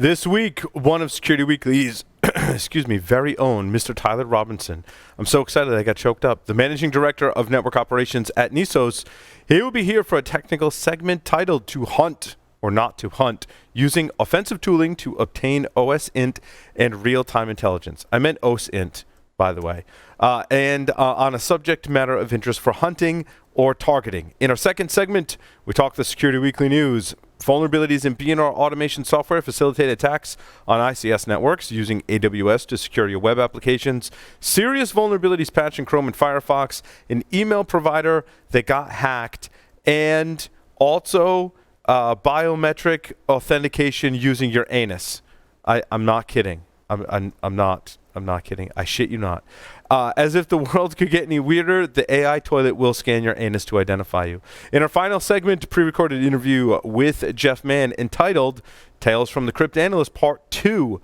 This week, one of Security Weekly's, very own Mr. Tyler Robinson. I'm so excited I got choked up. The Managing Director of Network Operations at Nisos. He will be here for a technical segment titled To Hunt or Not to Hunt, using offensive tooling to obtain OSINT and real-time intelligence. I meant OSINT, by the way. And on a subject matter of interest for hunting or targeting. In our second segment, we talk the Security Weekly News. Vulnerabilities in BNR automation software facilitate attacks on ICS networks using AWS to secure your web applications. Serious vulnerabilities patch in Chrome and Firefox. An email provider that got hacked. And also biometric authentication using your anus. I'm not kidding. I'm not kidding. I shit you not. As if the world could get any weirder, the AI toilet will scan your anus to identify you. In our final segment, pre-recorded interview with Jeff Mann entitled Tales from the Crypt Analyst Part 2.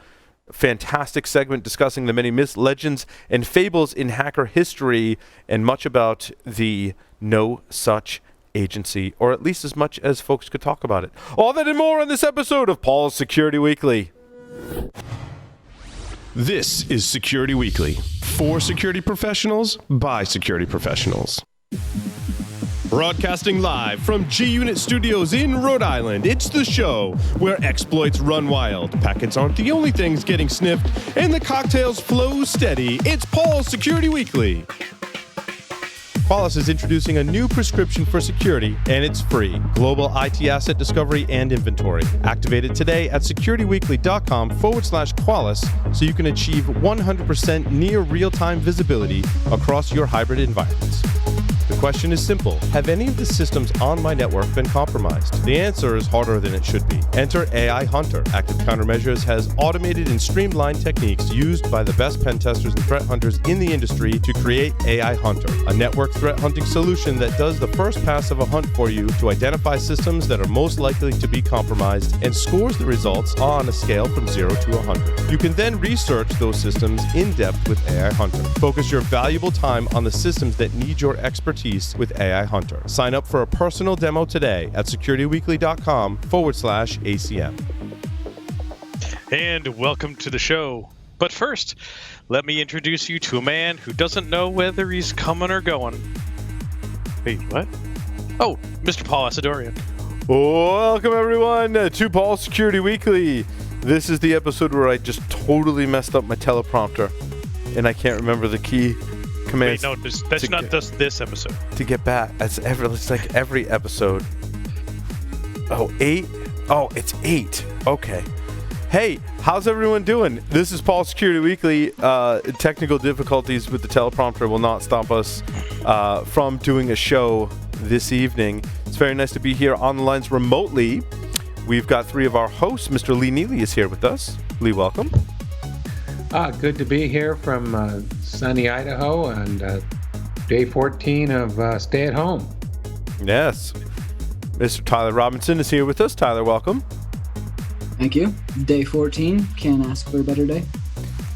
Fantastic segment discussing the many myths, legends, and fables in hacker history, and much about the no such agency, or at least as much as folks could talk about it. All that and more on this episode of Paul's Security Weekly. This is Security Weekly, for security professionals, by security professionals. Broadcasting live from G-Unit Studios in Rhode Island, it's the show where exploits run wild, packets aren't the only things getting sniffed, and the cocktails flow steady. It's Paul's Security Weekly. Qualys is introducing a new prescription for security, and it's free. Global IT Asset Discovery and Inventory. Activate it today at securityweekly.com/Qualys so you can achieve 100% near real-time visibility across your hybrid environments. The question is simple. Have any of the systems on my network been compromised? The answer is harder than it should be. Enter AI Hunter. Active Countermeasures has automated and streamlined techniques used by the best pen testers and threat hunters in the industry to create AI Hunter, a network threat hunting solution that does the first pass of a hunt for you to identify systems that are most likely to be compromised and scores the results on a scale from 0 to 100. You can then research those systems in depth with AI Hunter. Focus your valuable time on the systems that need your expertise with AI Hunter. Sign up for a personal demo today at securityweekly.com/ACM. And welcome to the show. But first, let me introduce you to a man who doesn't know whether he's coming or going. Wait, what? Oh, Mr. Paul Asadorian. Welcome, everyone, to Paul's Security Weekly. This is the episode where I just totally messed up my teleprompter, and I can't remember the key commands. Wait, no, that's not just this episode. To get back, it's like every episode. Oh, 8? Oh, it's 8. Okay. Hey, how's everyone doing? This is Paul's Security Weekly. Technical difficulties with the teleprompter will not stop us from doing a show this evening. It's very nice to be here on the lines remotely. We've got 3 of our hosts. Mr. Lee Neely is here with us. Lee, welcome. Good to be here from sunny Idaho and day 14 of Stay at Home. Yes. Mr. Tyler Robinson is here with us. Tyler, welcome. Thank you. Day 14. Can't ask for a better day.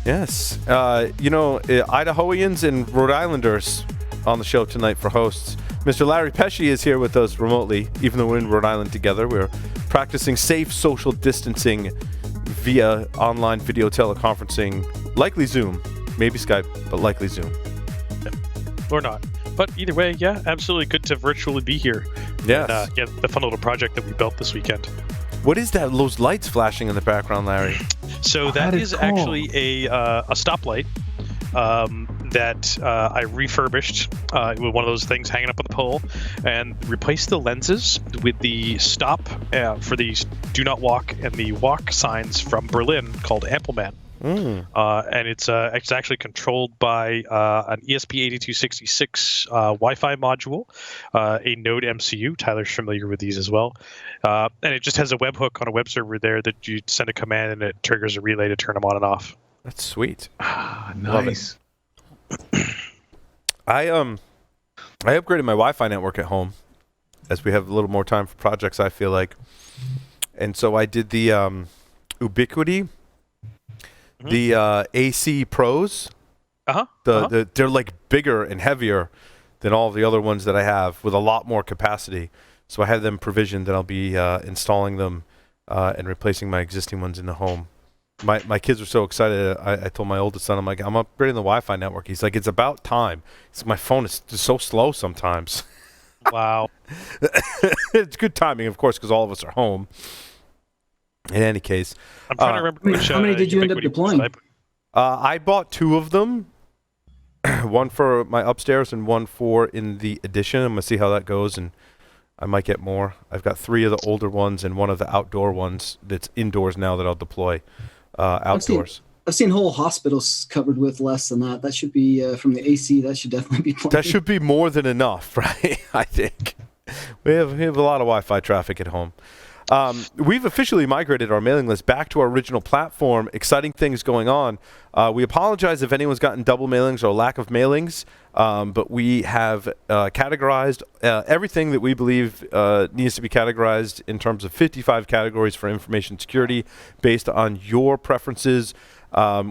Yes. Idahoans and Rhode Islanders on the show tonight for hosts. Mr. Larry Pesci is here with us remotely, even though we're in Rhode Island together. We're practicing safe social distancing via online video teleconferencing, likely Zoom, maybe Skype, but likely Zoom. Or not. But either way, yeah, absolutely good to virtually be here. Yes. And, the fun little project that we built this weekend. What is that? Those lights flashing in the background, Larry? So that is cool. Actually a stoplight that I refurbished with one of those things hanging up on the pole, and replaced the lenses with the stop for the do not walk and the walk signs from Berlin called Ampelman. And it's actually controlled by an ESP8266 Wi-Fi module, a Node MCU. Tyler's familiar with these as well. And it just has a webhook on a web server there that you send a command and it triggers a relay to turn them on and off. That's sweet. Nice. I upgraded my Wi-Fi network at home as we have a little more time for projects, I feel like. And so I did the Ubiquity, the AC Pros. They're like bigger and heavier than all the other ones that I have, with a lot more capacity. So I have them provisioned, and I'll be installing them and replacing my existing ones in the home. My kids were so excited. I told my oldest son, I'm like, I'm upgrading the Wi-Fi network. He's like, it's about time. He's like, my phone is just so slow sometimes. Wow. It's good timing, of course, because all of us are home. In any case, I'm trying to remember which. How many did you end up Ubiquity deploying? I bought 2 of them. One for my upstairs and one for in the addition. I'm going to see how that goes, and I might get more. I've got 3 of the older ones and one of the outdoor ones that's indoors now that I'll deploy outdoors. I've seen whole hospitals covered with less than that. That should be from the AC. That should definitely be plenty. That should be more than enough, right? I think we have a lot of Wi-Fi traffic at home. We've officially migrated our mailing list back to our original platform. Exciting things going on. We apologize if anyone's gotten double mailings or lack of mailings, but we have categorized everything that we believe needs to be categorized in terms of 55 categories for information security based on your preferences.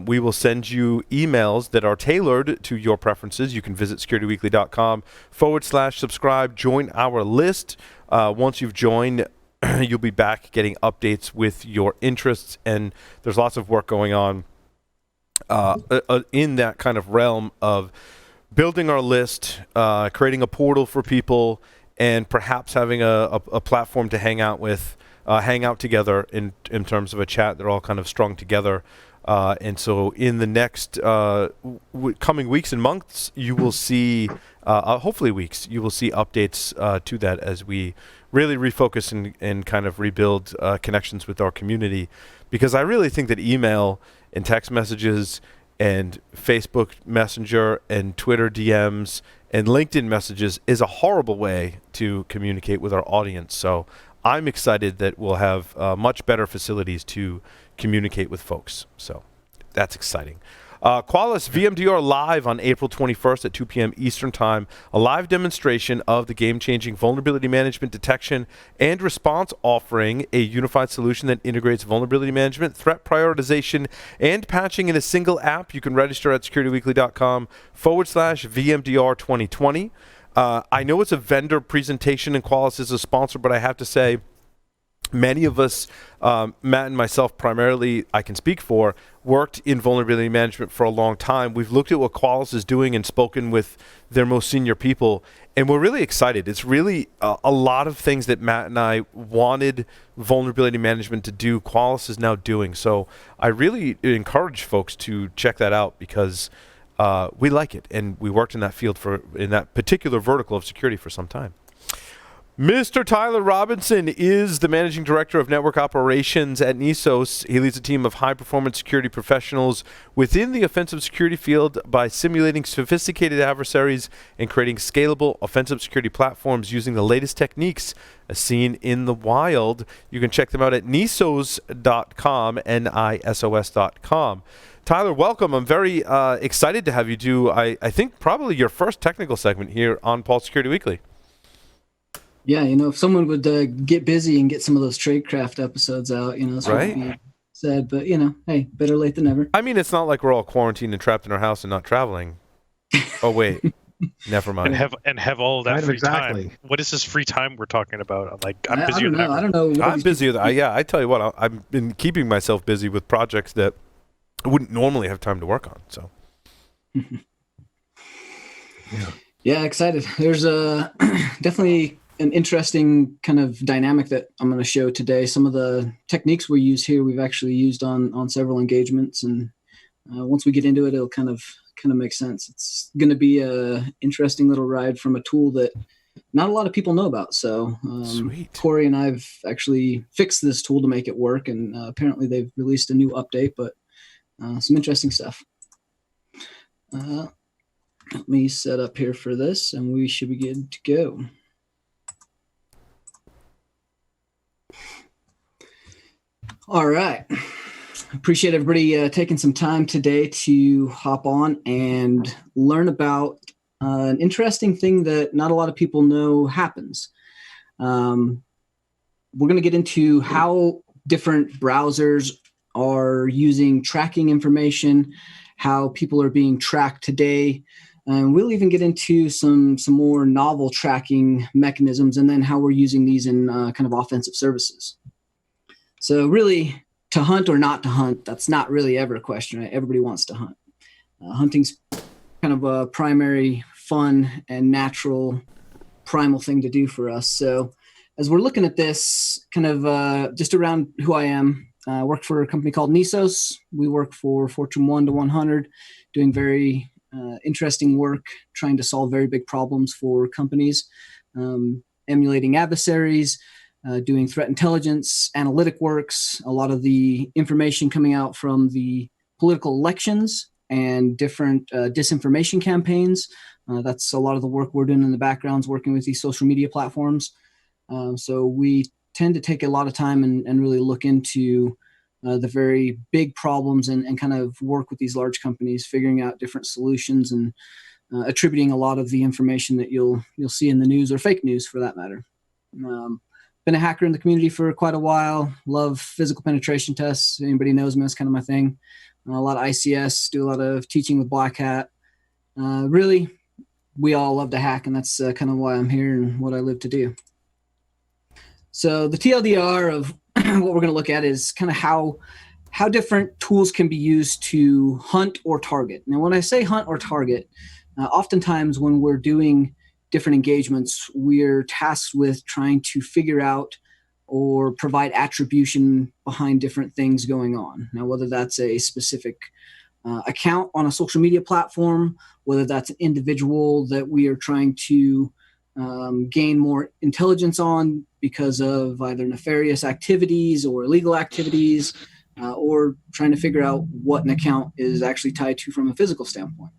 We will send you emails that are tailored to your preferences. You can visit securityweekly.com/subscribe, join our list. Once you've joined, you'll be back getting updates with your interests, and there's lots of work going on in that kind of realm of building our list, creating a portal for people, and perhaps having a platform to hang out with, hang out together in terms of a chat. They're all kind of strung together. And so in the next coming weeks and months, you will see, hopefully weeks, you will see updates to that as we really refocus and kind of rebuild connections with our community. Because I really think that email and text messages and Facebook Messenger and Twitter DMs and LinkedIn messages is a horrible way to communicate with our audience. So I'm excited that we'll have much better facilities to communicate with folks. So that's exciting. Qualys VMDR Live on April 21st at 2 p.m. Eastern Time, a live demonstration of the game-changing vulnerability management detection and response offering, a unified solution that integrates vulnerability management, threat prioritization, and patching in a single app. You can register at securityweekly.com/VMDR 2020. I know it's a vendor presentation and Qualys is a sponsor, but I have to say, many of us, Matt and myself primarily, I can speak for, worked in vulnerability management for a long time. We've looked at what Qualys is doing and spoken with their most senior people, and we're really excited. It's really a lot of things that Matt and I wanted vulnerability management to do, Qualys is now doing. So I really encourage folks to check that out because we like it, and we worked in that field in that particular vertical of security for some time. Mr. Tyler Robinson is the Managing Director of Network Operations at Nisos. He leads a team of high-performance security professionals within the offensive security field by simulating sophisticated adversaries and creating scalable offensive security platforms using the latest techniques as seen in the wild. You can check them out at nisos.com, nisos.com. Tyler, welcome. I'm very excited to have you do, I think, probably your first technical segment here on Pulse Security Weekly. Yeah, if someone would get busy and get some of those tradecraft episodes out, so right? Would be sad, but hey, better late than never. I mean, it's not like we're all quarantined and trapped in our house and not traveling. Oh wait, never mind. And have all that Right, free exactly. time. What is this free time we're talking about? I'm busier I don't than know. ever. I don't know. what I'm these busy. people- I tell you what, I've been keeping myself busy with projects that I wouldn't normally have time to work on. So. Yeah, excited. There's definitely an interesting kind of dynamic that I'm going to show today. Some of the techniques we use here, we've actually used on several engagements, and once we get into it, it'll kind of make sense. It's going to be a interesting little ride from a tool that not a lot of people know about. So Sweet. Corey and I've actually fixed this tool to make it work, and apparently they've released a new update, but some interesting stuff. Let me set up here for this, and we should be good to go. All right. Appreciate everybody taking some time today to hop on and learn about an interesting thing that not a lot of people know happens. We're going to get into how different browsers are using tracking information, how people are being tracked today. And we'll even get into some more novel tracking mechanisms, and then how we're using these in kind of offensive services. So really, to hunt or not to hunt, that's not really ever a question, right? Everybody wants to hunt. Hunting's kind of a primary fun and natural primal thing to do for us. So as we're looking at this, kind of just around who I am, I work for a company called Nisos. We work for Fortune 1 to 100, doing very interesting work, trying to solve very big problems for companies, emulating adversaries, doing threat intelligence, analytic works, a lot of the information coming out from the political elections and different disinformation campaigns. That's a lot of the work we're doing in the backgrounds, working with these social media platforms. So we tend to take a lot of time and really look into the very big problems and kind of work with these large companies, figuring out different solutions and attributing a lot of the information that you'll see in the news or fake news for that matter. Been a hacker in the community for quite a while. Love physical penetration tests. Anybody knows me, that's kind of my thing. A lot of ICS, do a lot of teaching with Black Hat. Really, we all love to hack, and that's kind of why I'm here and what I live to do. So the TLDR of what we're going to look at is kind of how different tools can be used to hunt or target. Now, when I say hunt or target, oftentimes when we're doing different engagements, we're tasked with trying to figure out or provide attribution behind different things going on. Now, whether that's a specific account on a social media platform, whether that's an individual that we are trying to gain more intelligence on because of either nefarious activities or illegal activities, or trying to figure out what an account is actually tied to from a physical standpoint.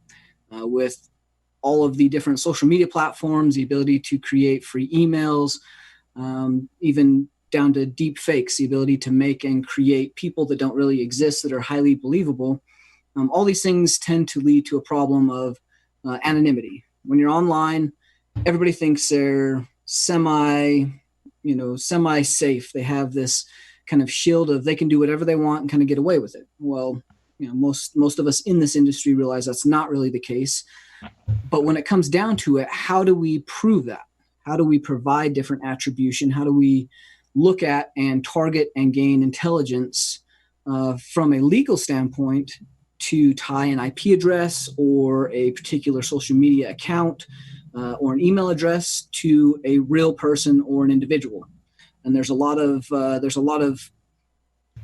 With all of the different social media platforms, the ability to create free emails, even down to deep fakes, the ability to make and create people that don't really exist that are highly believable. All these things tend to lead to a problem of anonymity. When you're online, everybody thinks they're semi-safe. They have this kind of shield of they can do whatever they want and kind of get away with it. Well, most of us in this industry realize that's not really the case. But when it comes down to it, how do we prove that? How do we provide different attribution? How do we look at and target and gain intelligence from a legal standpoint to tie an IP address or a particular social media account or an email address to a real person or an individual? And there's a lot of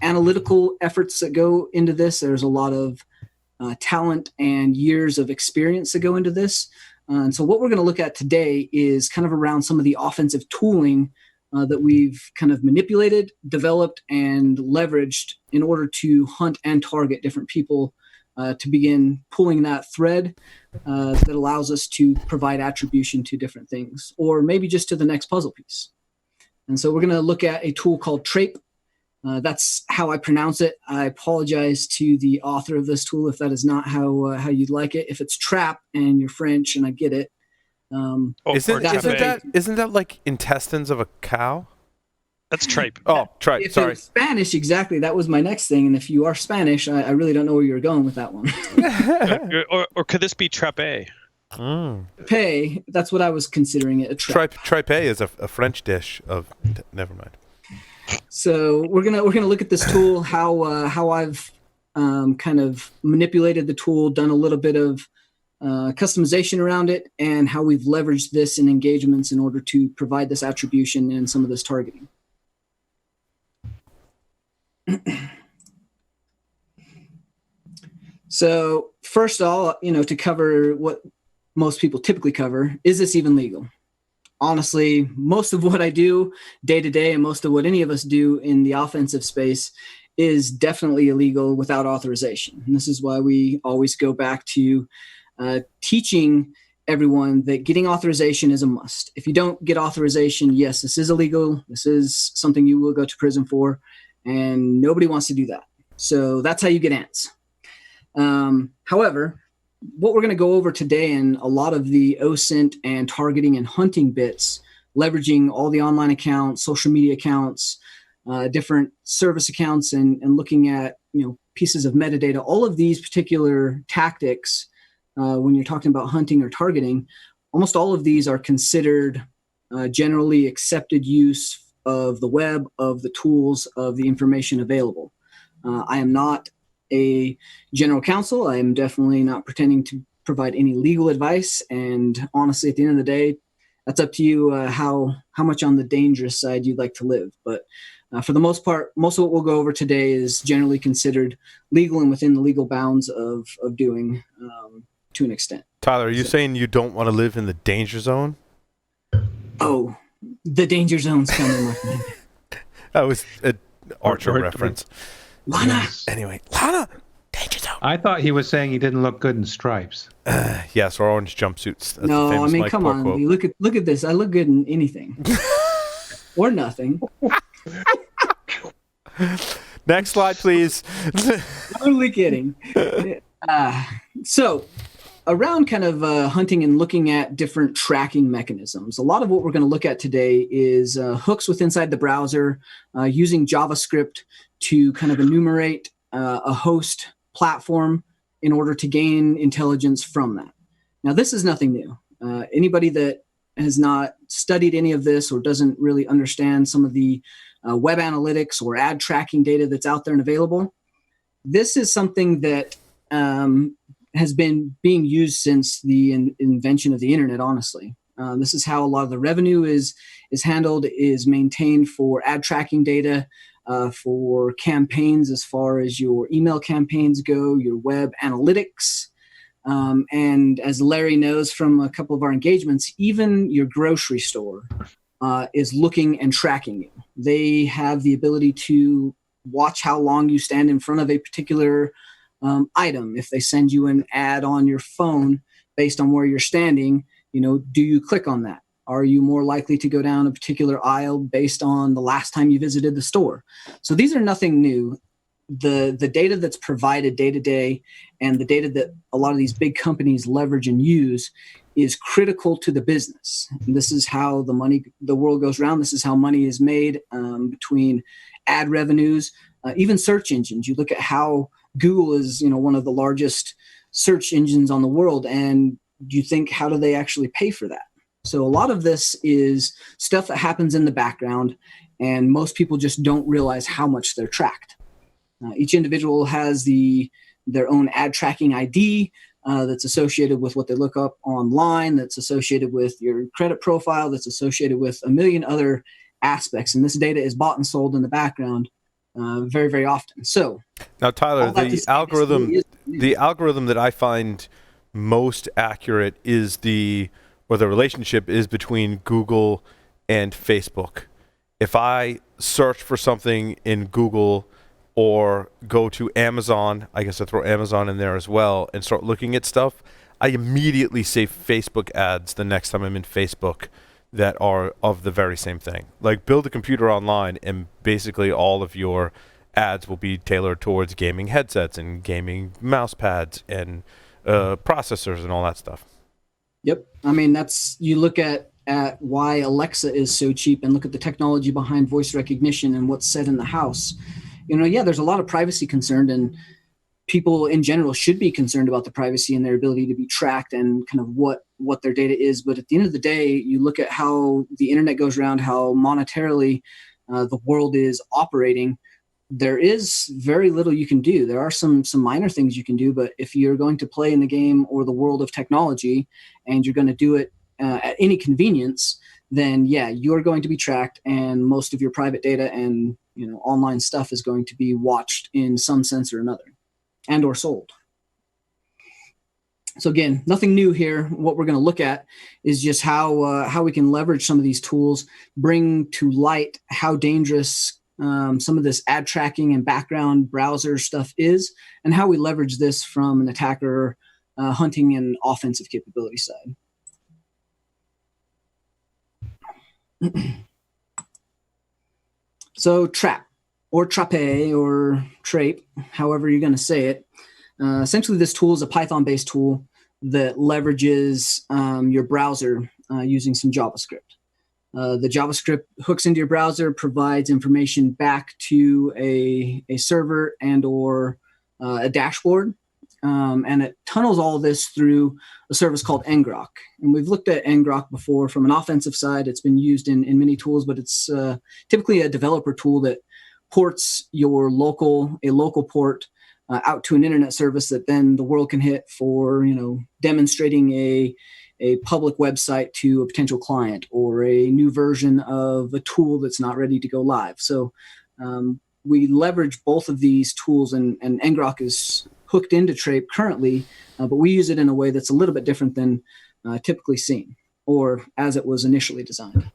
analytical efforts that go into this. There's a lot of talent and years of experience that go into this. And so what we're going to look at today is kind of around some of the offensive tooling that we've kind of manipulated, developed, and leveraged in order to hunt and target different people to begin pulling that thread that allows us to provide attribution to different things, or maybe just to the next puzzle piece. And so we're going to look at a tool called Trape. That's how I pronounce it. I apologize to the author of this tool if that is not how you'd like it. If it's Trap and you're French, and I get it. Isn't that like intestines of a cow? That's Trape. Oh, Trape. If Sorry. it was Spanish, exactly. That was my next thing. And if you are Spanish, I really don't know where you're going with that one. or could this be Trape? Pay. That's what I was considering it. A trap. Trape is a French dish of. Never mind. So we're gonna look at this tool, how I've kind of manipulated the tool, done a little bit of customization around it, and how we've leveraged this in engagements in order to provide this attribution and some of this targeting. So first of all, to cover what most people typically cover, is this even legal? Honestly, most of what I do day to day and most of what any of us do in the offensive space is definitely illegal without authorization. And this is why we always go back to teaching everyone that getting authorization is a must. If you don't get authorization, yes, this is illegal. This is something you will go to prison for, and nobody wants to do that. So that's how you get ants. However, what we're going to go over today in a lot of the OSINT and targeting and hunting bits, leveraging all the online accounts, social media accounts, different service accounts, and looking at pieces of metadata, all of these particular tactics, when you're talking about hunting or targeting, almost all of these are considered generally accepted use of the web, of the tools, of the information available. I am not a general counsel. I am definitely not pretending to provide any legal advice. And honestly, at the end of the day, that's up to you how much on the dangerous side you'd like to live. But for the most part, most of what we'll go over today is generally considered legal and within the legal bounds of doing to an extent. Tyler, are you saying you don't want to live in the danger zone? Oh, the danger zone's coming, my friend. That was an Archer reference. Lana! Yes. Anyway, Lana! Danger zone! I thought he was saying he didn't look good in stripes. Yes, or orange jumpsuits. That's No, the I famous mean, Mike come Poe on. quote. Look at this. I look good in anything. Or nothing. Next slide, please. Totally kidding. So, around kind of hunting and looking at different tracking mechanisms, a lot of what we're going to look at today is hooks with inside the browser, using JavaScript to kind of enumerate a host platform in order to gain intelligence from that. Now, this is nothing new. Anybody that has not studied any of this or doesn't really understand some of the web analytics or ad tracking data that's out there and available, this is something that has been being used since the invention of the internet, honestly. This is how a lot of the revenue is handled, is maintained for ad tracking data, for campaigns as far as your email campaigns go, your web analytics. And as Larry knows from a couple of our engagements, even your grocery store is looking and tracking you. They have the ability to watch how long you stand in front of a particular item. If they send you an ad on your phone based on where you're standing, do you click on that? Are you more likely to go down a particular aisle based on the last time you visited the store? So these are nothing new. The data that's provided day to day and the data that a lot of these big companies leverage and use is critical to the business. And this is how the world goes around. This is how money is made between ad revenues, even search engines. You look at how Google is, one of the largest search engines on the world, and you think, how do they actually pay for that? So a lot of this is stuff that happens in the background, and most people just don't realize how much they're tracked. Each individual has their own ad tracking ID that's associated with what they look up online, that's associated with your credit profile, that's associated with a million other aspects. And this data is bought and sold in the background very, very often. So now, Tyler, the algorithm that I find most accurate is the relationship is between Google and Facebook. If I search for something in Google or go to Amazon, I guess I throw Amazon in there as well, and start looking at stuff, I immediately see Facebook ads the next time I'm in Facebook that are of the very same thing. Like, build a computer online and basically all of your ads will be tailored towards gaming headsets and gaming mouse pads and processors and all that stuff. Yep. I mean, you look at why Alexa is so cheap and look at the technology behind voice recognition and what's said in the house. There's a lot of privacy concerned, and people in general should be concerned about the privacy and their ability to be tracked and kind of what their data is. But at the end of the day, you look at how the internet goes around, how monetarily the world is operating. There is very little you can do. There are some minor things you can do, but if you're going to play in the game or the world of technology and you're going to do it at any convenience, then yeah, you're going to be tracked, and most of your private data and online stuff is going to be watched in some sense or another, and or sold. So again, nothing new here. What we're going to look at is just how we can leverage some of these tools, bring to light how dangerous some of this ad tracking and background browser stuff is, and how we leverage this from an attacker hunting and offensive capability side. So Trape, or Trape, or Trape, however you're going to say it. Essentially, this tool is a Python-based tool that leverages your browser using some JavaScript. The JavaScript hooks into your browser, provides information back to a server and or a dashboard and it tunnels all this through a service called ngrok. And we've looked at ngrok before from an offensive side. It's been used in many tools, but it's typically a developer tool that ports a local port out to an internet service that then the world can hit for, demonstrating a public website to a potential client or a new version of a tool that's not ready to go live. So we leverage both of these tools, and ngrok is hooked into Trape currently, but we use it in a way that's a little bit different than typically seen, or as it was initially designed.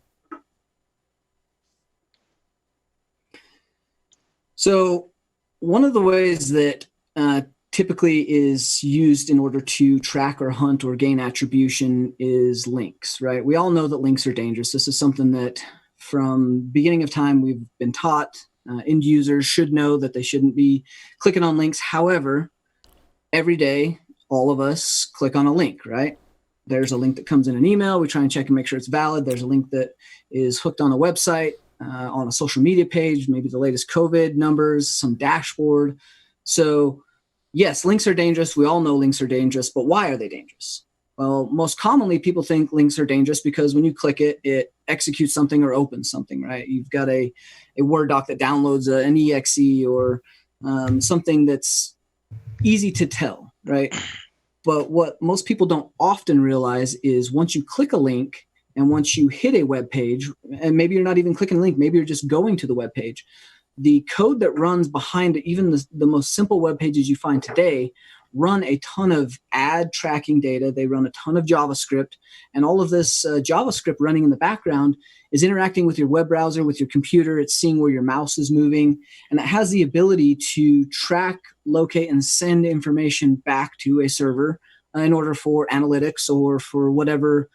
So one of the ways that typically is used in order to track or hunt or gain attribution is links, right? We all know that links are dangerous. This is something that from beginning of time we've been taught. End users should know that they shouldn't be clicking on links. However, every day, all of us click on a link, right? There's a link that comes in an email. We try and check and make sure it's valid. There's a link that is hooked on a website, on a social media page, maybe the latest COVID numbers, some dashboard. So yes, links are dangerous. We all know links are dangerous, but why are they dangerous? Well, most commonly people think links are dangerous because when you click it, it executes something or opens something, right? You've got a Word doc that downloads an exe or something that's easy to tell, right? But what most people don't often realize is once you click a link and once you hit a web page, and maybe you're not even clicking a link, maybe you're just going to the web page, the code that runs behind even the most simple web pages you find today run a ton of ad tracking data. They run a ton of JavaScript, and all of this JavaScript running in the background is interacting with your web browser, with your computer. It's seeing where your mouse is moving, and it has the ability to track, locate, and send information back to a server in order for analytics or for whatever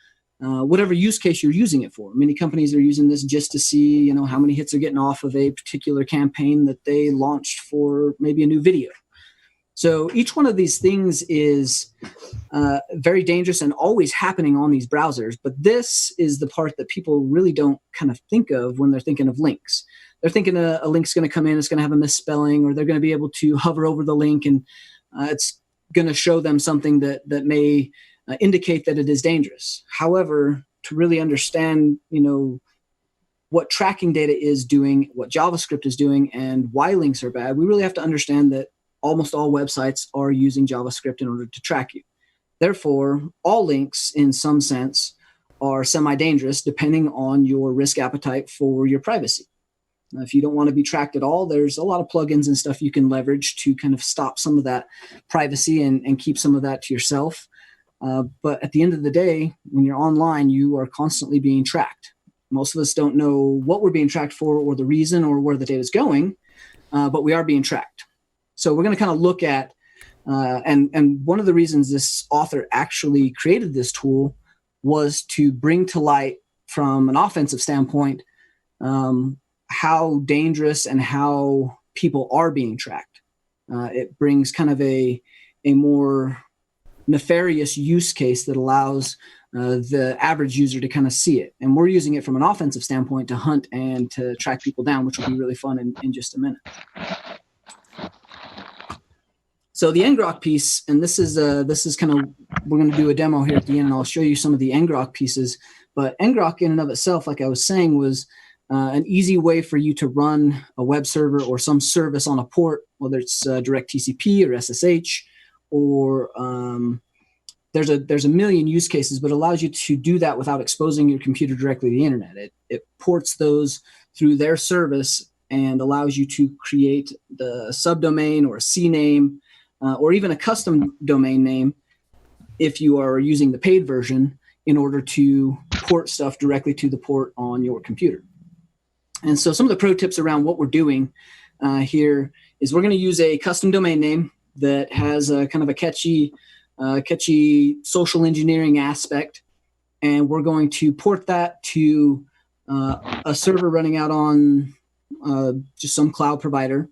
use case you're using it for. Many companies are using this just to see, how many hits are getting off of a particular campaign that they launched for maybe a new video. So each one of these things is very dangerous and always happening on these browsers. But this is the part that people really don't kind of think of when they're thinking of links. They're thinking a link's going to come in, it's going to have a misspelling, or they're going to be able to hover over the link and it's going to show them something that may indicate that it is dangerous. However, to really understand, what tracking data is doing, what JavaScript is doing, and why links are bad, we really have to understand that almost all websites are using JavaScript in order to track you. Therefore, all links, in some sense, are semi-dangerous depending on your risk appetite for your privacy. Now, if you don't want to be tracked at all, there's a lot of plugins and stuff you can leverage to kind of stop some of that privacy and keep some of that to yourself. But at the end of the day, when you're online, you are constantly being tracked. Most of us don't know what we're being tracked for or the reason or where the data is going, but we are being tracked. So we're going to kind of look at, and one of the reasons this author actually created this tool was to bring to light from an offensive standpoint how dangerous and how people are being tracked. It brings kind of a more nefarious use case that allows the average user to kind of see it. And we're using it from an offensive standpoint to hunt and to track people down, which will be really fun in just a minute. So the ngrok piece, and this is kind of, we're going to do a demo here at the end, and I'll show you some of the ngrok pieces. But ngrok in and of itself, like I was saying, was an easy way for you to run a web server or some service on a port, whether it's direct TCP or SSH, or there's a million use cases, but it allows you to do that without exposing your computer directly to the internet. It ports those through their service and allows you to create the subdomain or a CNAME, or even a custom domain name if you are using the paid version in order to port stuff directly to the port on your computer. And so some of the pro tips around what we're doing here is we're going to use a custom domain name that has a kind of a catchy social engineering aspect. And we're going to port that to a server running out on just some cloud provider.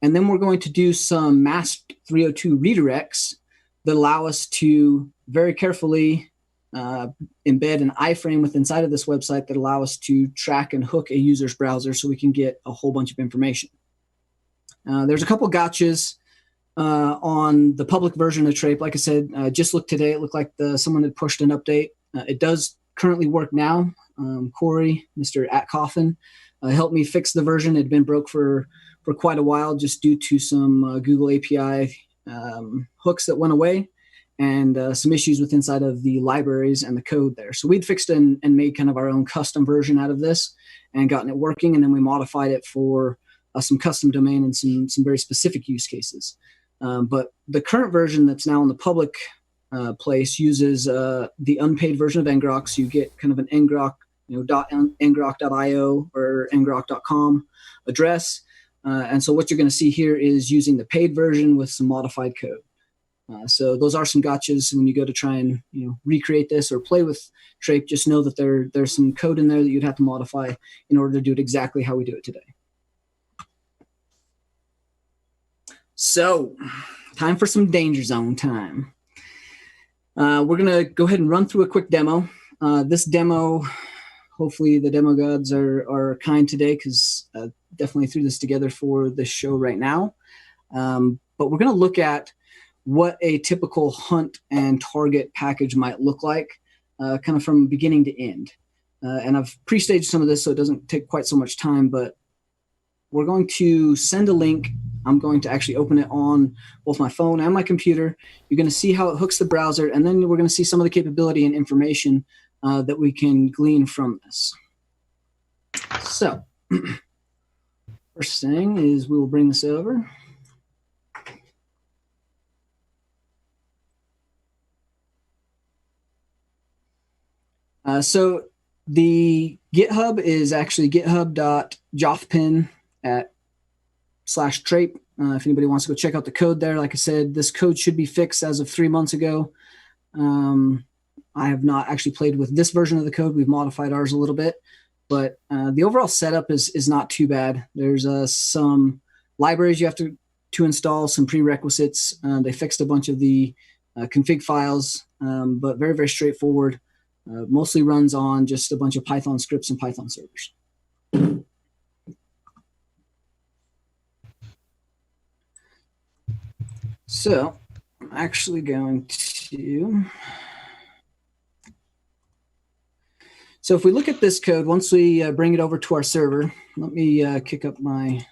And then we're going to do some masked 302 redirects that allow us to very carefully embed an iframe within inside of this website that allow us to track and hook a user's browser so we can get a whole bunch of information. There's a couple gotchas on the public version of Trape. Like I said, just looked today. It looked like someone had pushed an update. It does currently work now. Corey, Mr. Atcoffin, helped me fix the version. It had been broke for quite a while just due to some Google API hooks that went away and some issues with inside of the libraries and the code there. So we'd fixed it and made kind of our own custom version out of this and gotten it working. And then we modified it for some custom domain and some very specific use cases. But the current version that's now in the public place uses the unpaid version of ngrok. So you get kind of an ngrok, .ngrok.io or ngrok.com address. And so what you're going to see here is using the paid version with some modified code. So those are some gotchas when you go to try and recreate this or play with Trape. Just know that there's some code in there that you'd have to modify in order to do it exactly how we do it today. So, time for some danger zone time. We're going to go ahead and run through a quick demo. This demo, hopefully the demo gods are kind today because definitely threw this together for this show right now. But we're going to look at what a typical hunt and target package might look like, kind of from beginning to end. And I've pre-staged some of this so it doesn't take quite so much time, but we're going to send a link. I'm going to actually open it on both my phone and my computer. You're going to see how it hooks the browser, and then we're going to see some of the capability and information that we can glean from this. So, first thing is we will bring this over. So the GitHub is actually github.joffpin/trape. If anybody wants to go check out the code there, like I said, this code should be fixed as of 3 months ago. I have not actually played with this version of the code. We've modified ours a little bit, but the overall setup is not too bad. There's some libraries you have to install, some prerequisites. They fixed a bunch of the config files, but very, very straightforward. Mostly runs on just a bunch of Python scripts and Python servers. So I'm actually going to... So if we look at this code, once we bring it over to our server, let me kick up my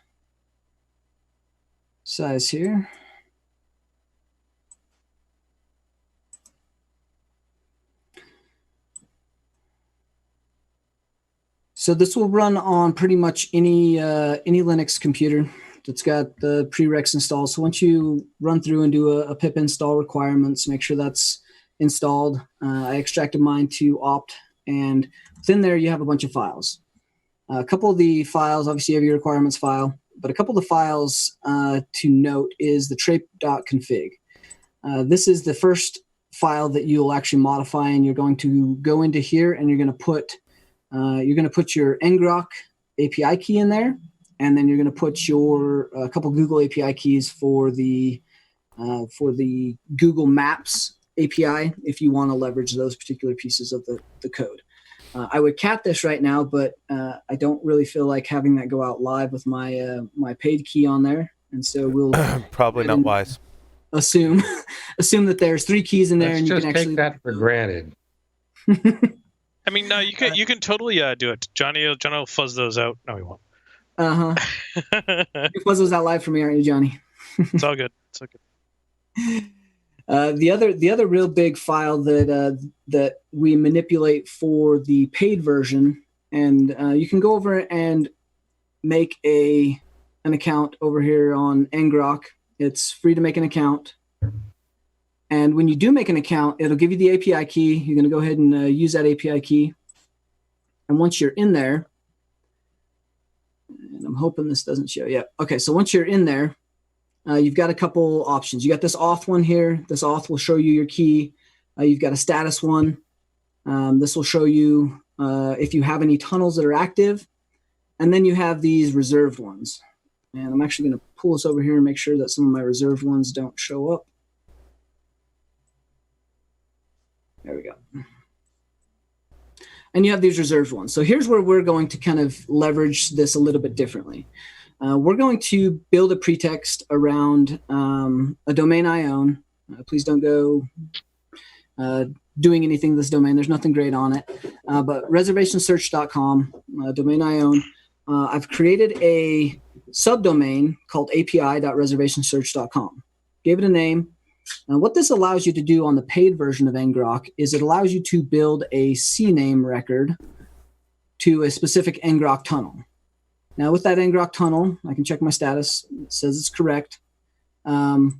size here. So this will run on pretty much any Linux computer that's got the prereqs installed. So once you run through and do a pip install requirements, make sure that's installed. I extracted mine to opt, and within there you have a bunch of files. A couple of the files, obviously you have your requirements file, but a couple of the files to note is the trape.config. This is the first file that you'll actually modify, and you're going to go into here and you're going to put your ngrok API key in there, and then you're going to put your a couple Google API keys for the Google Maps API if you want to leverage those particular pieces of the code. I would cat this right now, but I don't really feel like having that go out live with my my paid key on there, and so we'll probably not wise. Assume that there's 3 keys in there, Let's and you just can actually take that for granted. I mean, no, you can totally do it. Johnny will fuzz those out. No, he won't. You fuzz those out live for me, aren't you, Johnny? It's all good. It's all good. The other real big file that we manipulate for the paid version, and you can go over and make an account over here on ngrok. It's free to make an account. And when you do make an account, it'll give you the API key. You're going to go ahead and use that API key. And once you're in there, and I'm hoping this doesn't show. Yeah. Okay. So once you're in there, you've got a couple options. You got this auth one here. This auth will show you your key. You've got a status one. This will show you if you have any tunnels that are active. And then you have these reserved ones. And I'm actually going to pull this over here and make sure that some of my reserved ones don't show up. There we go. And you have these reserved ones. So here's where we're going to kind of leverage this a little bit differently. We're going to build a pretext around a domain I own. Please don't go doing anything with this domain. There's nothing great on it. But reservationsearch.com, domain I own. I've created a subdomain called api.reservationsearch.com. Gave it a name. What this allows you to do on the paid version of ngrok is it allows you to build a CNAME record to a specific ngrok tunnel. Now, with that ngrok tunnel, I can check my status. It says it's correct. And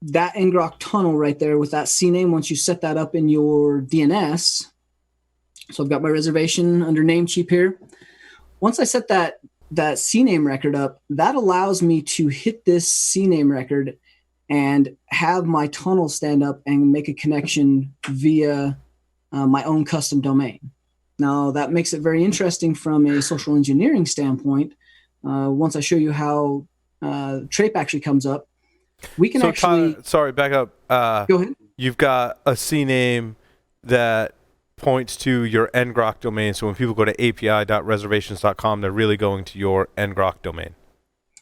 that ngrok tunnel right there with that CNAME, once you set that up in your DNS, so I've got my reservation under Namecheap here. Once I set that CNAME record up, that allows me to hit this CNAME record and have my tunnel stand up and make a connection via my own custom domain. Now, that makes it very interesting from a social engineering standpoint. Once I show you how Trape actually comes up, we can actually... Tyler, sorry, back up. Go ahead. You've got a CNAME that points to your ngrok domain. So when people go to api.reservations.com, they're really going to your ngrok domain.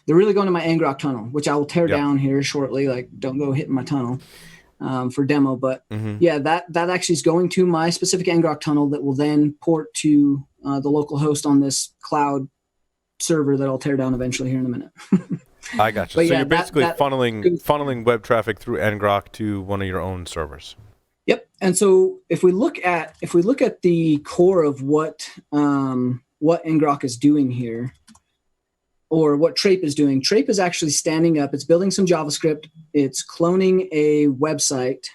They're really going to my ngrok tunnel, which I will tear down here shortly. Like, don't go hitting my tunnel for demo. But yeah, that actually is going to my specific ngrok tunnel that will then port to the local host on this cloud server that I'll tear down eventually here in a minute. I got you. So you're basically funneling web traffic through ngrok to one of your own servers. Yep. And so if we look at the core of what ngrok is doing here, or what Trape is doing, Trape is actually standing up. It's building some JavaScript. It's cloning a website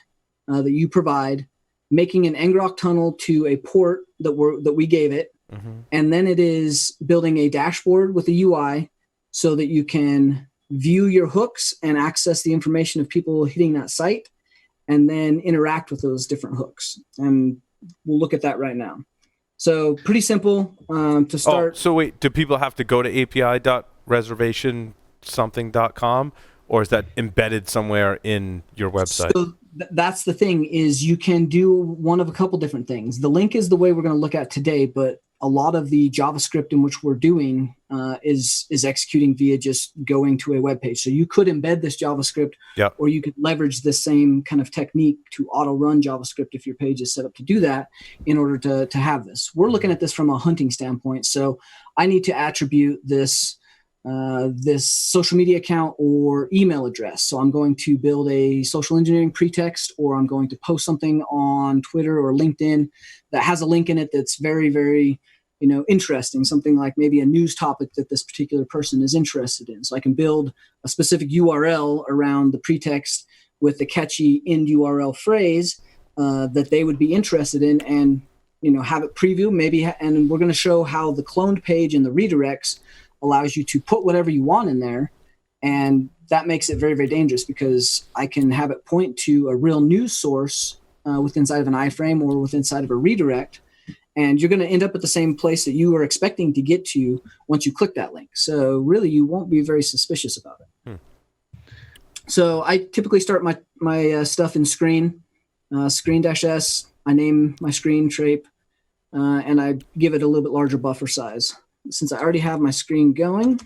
that you provide, making an ngrok tunnel to a port that we gave it, and then it is building a dashboard with a UI so that you can view your hooks and access the information of people hitting that site, and then interact with those different hooks. And we'll look at that right now. So pretty simple to start. So wait, do people have to go to api.reservationsomething.com, or is that embedded somewhere in your website? So that's the thing, is you can do one of a couple different things. The link is the way we're going to look at today, but a lot of the JavaScript in which we're doing is executing via just going to a web page. So you could embed this JavaScript, or you could leverage the same kind of technique to auto-run JavaScript if your page is set up to do that in order to have this. We're looking at this from a hunting standpoint. So I need to attribute this social media account or email address. So I'm going to build a social engineering pretext, or I'm going to post something on Twitter or LinkedIn that has a link in it that's very, very interesting, something like maybe a news topic that this particular person is interested in. So I can build a specific URL around the pretext with the catchy end URL phrase that they would be interested in, and have it preview maybe. And we're going to show how the cloned page and the redirects allows you to put whatever you want in there, and that makes it very, very dangerous because I can have it point to a real news source within inside of an iframe or within inside of a redirect, and you're going to end up at the same place that you were expecting to get to once you click that link. So really, you won't be very suspicious about it. So I typically start my stuff in screen, screen-s. I name my screen Trape, and I give it a little bit larger buffer size. Since I already have my screen going.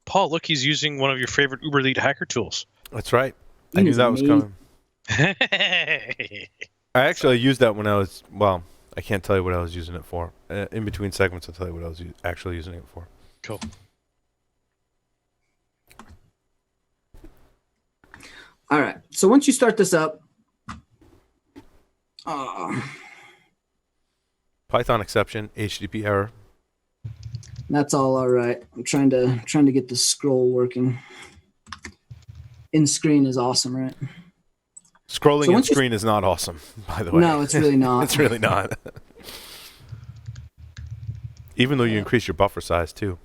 Paul, look, he's using one of your favorite Uber Lead hacker tools. That's right. I knew that was coming. I actually used that when I was, I can't tell you what I was using it for. In between segments, I'll tell you what I was actually using it for. Cool. All right. So once you start this up, Python exception, HTTP error. That's all right. I'm trying to get the scroll working. In screen is awesome, right? Scrolling in screen is not awesome, by the way. No, it's really not. It's really not. Even though you increase your buffer size too.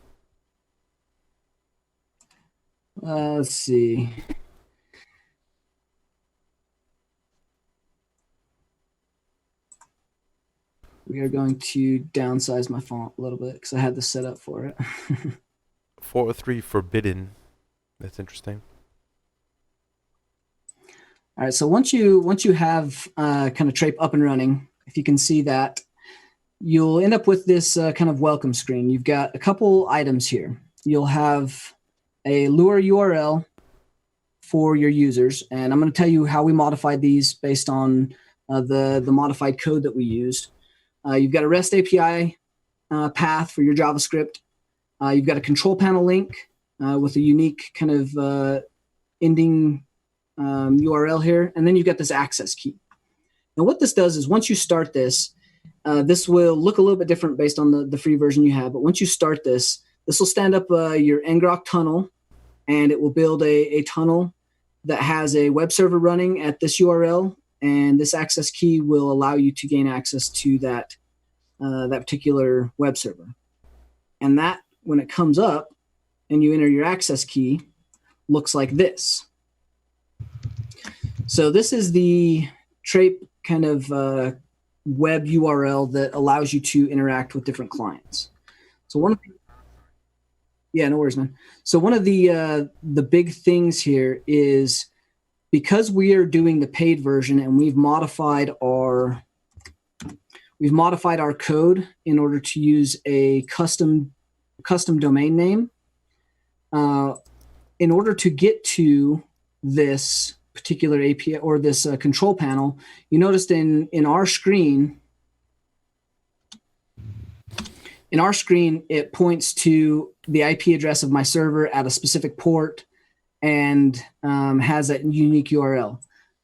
Let's see. We are going to downsize my font a little bit because I had this set up for it. 403 forbidden. That's interesting. All right, so once you have kind of Trape up and running, if you can see that, you'll end up with this kind of welcome screen. You've got a couple items here. you'll have a Lure URL for your users. And I'm going to tell you how we modified these based on the modified code that we used. You've got a REST API path for your JavaScript. You've got a control panel link with a unique kind of ending URL here. And then you've got this access key. Now what this does is once you start this, this will look a little bit different based on the free version you have. But once you start this, this will stand up your ngrok tunnel, and it will build a tunnel that has a web server running at this URL. And this access key will allow you to gain access to that particular web server. And that, when it comes up and you enter your access key, looks like this. So this is the Trape kind of web URL that allows you to interact with different clients. So one of the, yeah, no worries, man. So one of the big things here is because we are doing the paid version and we've modified our code in order to use a custom domain name. In order to get to this particular API or this control panel, you noticed in our screen, it points to the IP address of my server at a specific port and has a unique URL.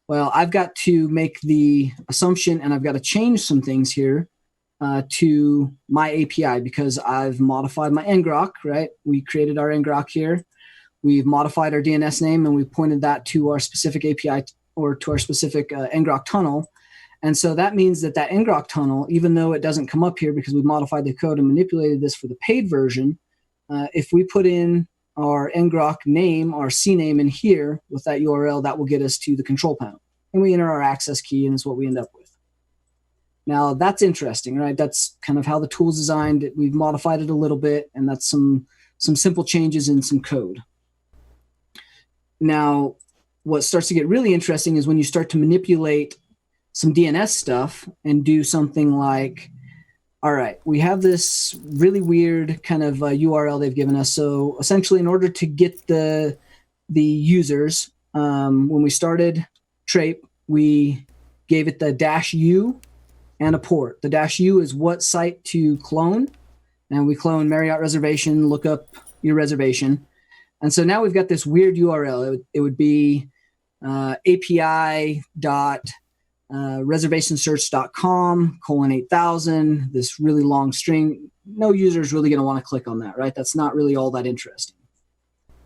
Well, I've got to make the assumption and I've got to change some things here to my API because I've modified my ngrok, right? We created our ngrok here. We've modified our DNS name and we've pointed that to our specific API or to our specific ngrok tunnel. And so that means that ngrok tunnel, even though it doesn't come up here because we've modified the code and manipulated this for the paid version, if we put in our ngrok name, our CNAME in here with that URL, that will get us to the control panel. And we enter our access key and it's what we end up with. Now that's interesting, right? That's kind of how the tool is designed. We've modified it a little bit, and that's some simple changes in some code. Now, what starts to get really interesting is when you start to manipulate some DNS stuff and do something like, all right, we have this really weird kind of URL they've given us. So essentially, in order to get the users, when we started Trape, we gave it the -u and a port. The -u is what site to clone. And we clone Marriott reservation, look up your reservation. And so now we've got this weird URL. It would be api.reservationsearch.com:8000, this really long string. No user is really going to want to click on that, right? That's not really all that interesting.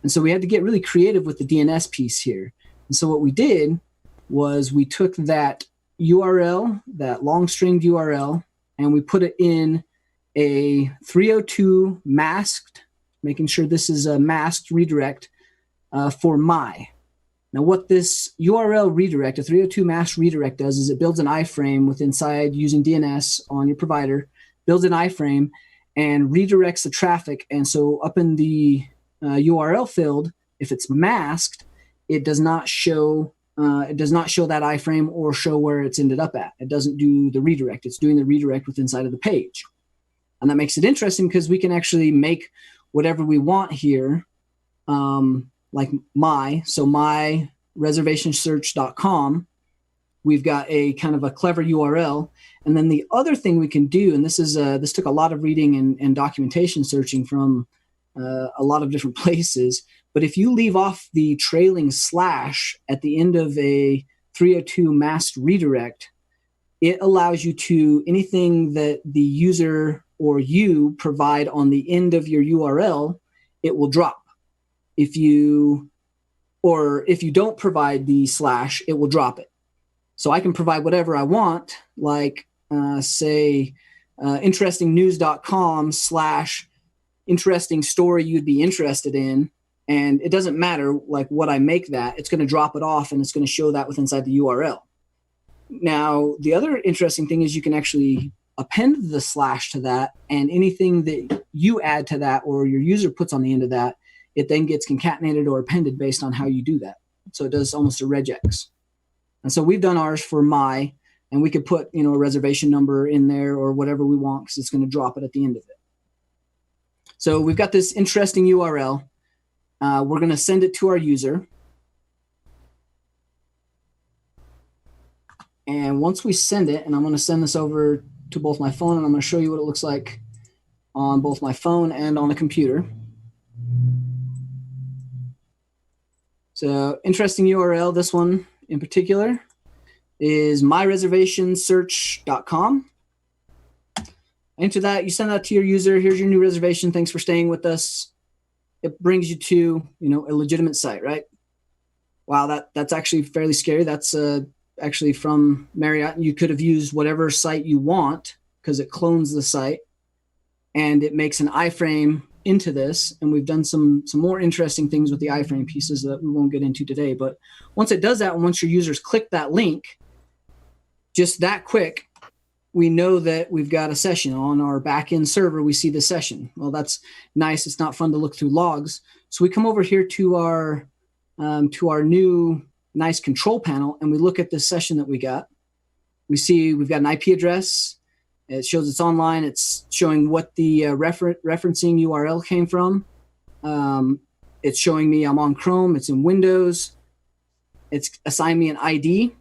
And so we had to get really creative with the DNS piece here. And so what we did was we took that URL, that long string URL, and we put it in a 302 masked, making sure this is a masked redirect for my. Now what this URL redirect, a 302 masked redirect does is it builds an iframe with inside using DNS on your provider, builds an iframe and redirects the traffic. And so up in the URL field, if it's masked, it does not show that iframe or show where it's ended up at. It doesn't do the redirect. It's doing the redirect with inside of the page. And that makes it interesting because we can actually make whatever we want here, like my reservationsearch.com. We've got a kind of a clever URL. And then the other thing we can do, and this took a lot of reading and documentation searching from a lot of different places, but if you leave off the trailing slash at the end of a 302 masked redirect, it allows you to anything that the user or you provide on the end of your URL, it will drop. If you don't provide the slash, it will drop it. So I can provide whatever I want, like say interestingnews.com/interesting story you'd be interested in. And it doesn't matter like what I make that, it's going to drop it off and it's going to show that with inside the URL. Now, the other interesting thing is you can actually append the slash to that, and anything that you add to that or your user puts on the end of that, it then gets concatenated or appended based on how you do that. So it does almost a regex. And so we've done ours for my, and we could put, a reservation number in there or whatever we want because it's going to drop it at the end of it. So we've got this interesting URL. We're going to send it to our user. And once we send it, and I'm going to send this over to both my phone, and I'm going to show you what it looks like on both my phone and on a computer. So interesting URL, this one in particular, is myreservationsearch.com. Enter that, you send that to your user. Here's your new reservation. Thanks for staying with us. It brings you to, a legitimate site, right? Wow, that's actually fairly scary. That's actually from Marriott. You could have used whatever site you want because it clones the site and it makes an iframe into this. And we've done some more interesting things with the iframe pieces that we won't get into today. But once it does that, and once your users click that link, just that quick, we know that we've got a session on our backend server. We see the session. Well, that's nice. It's not fun to look through logs. So we come over here to our new nice control panel, and we look at this session that we got. We see we've got an IP address. It shows it's online. It's showing what the referencing URL came from. It's showing me I'm on Chrome. It's in Windows. It's assigned me an ID.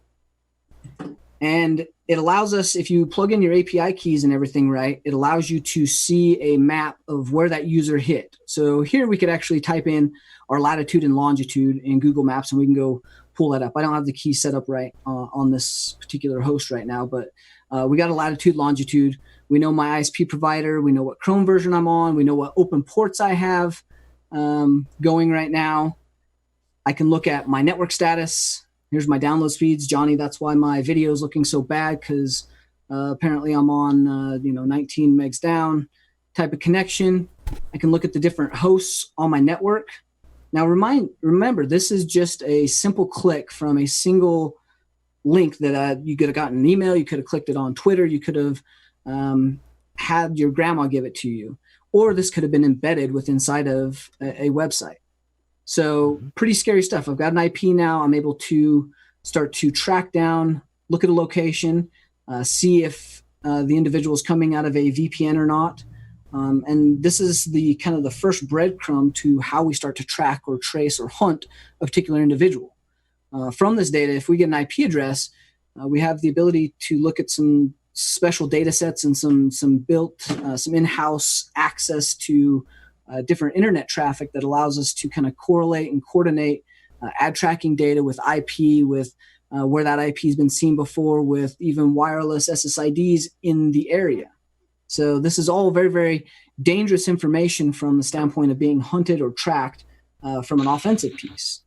And it allows us, if you plug in your API keys and everything right, it allows you to see a map of where that user hit. So here we could actually type in our latitude and longitude in Google Maps, and we can go pull that up. I don't have the key set up right on this particular host right now, but we got a latitude, longitude. We know my ISP provider. We know what Chrome version I'm on. We know what open ports I have going right now. I can look at my network status. Here's my download speeds. Johnny, that's why my video is looking so bad, because apparently I'm on 19 megs down type of connection. I can look at the different hosts on my network. Now remember, this is just a simple click from a single link that you could have gotten an email. You could have clicked it on Twitter. You could have had your grandma give it to you, or this could have been embedded inside of a website. So pretty scary stuff. I've got an IP now. I'm able to start to track down, look at a location, see if the individual is coming out of a VPN or not. And this is the kind of the first breadcrumb to how we start to track or trace or hunt a particular individual. From this data, if we get an IP address, we have the ability to look at some special data sets and some in-house access to different internet traffic that allows us to kind of correlate and coordinate ad tracking data with IP, with where that IP has been seen before, with even wireless SSIDs in the area. So this is all very, very dangerous information from the standpoint of being hunted or tracked from an offensive piece.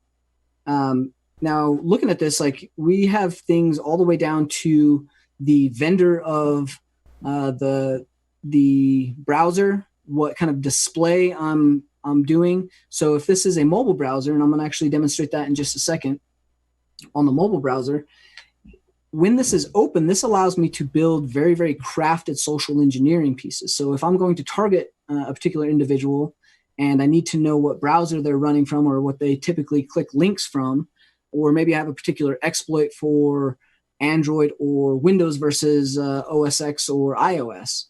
Now, looking at this, like, we have things all the way down to the vendor of the browser, what kind of display I'm doing. So if this is a mobile browser, and I'm going to actually demonstrate that in just a second on the mobile browser, when this is open, this allows me to build very, very crafted social engineering pieces. So if I'm going to target a particular individual and I need to know what browser they're running from or what they typically click links from, or maybe I have a particular exploit for Android or Windows versus OS X or iOS.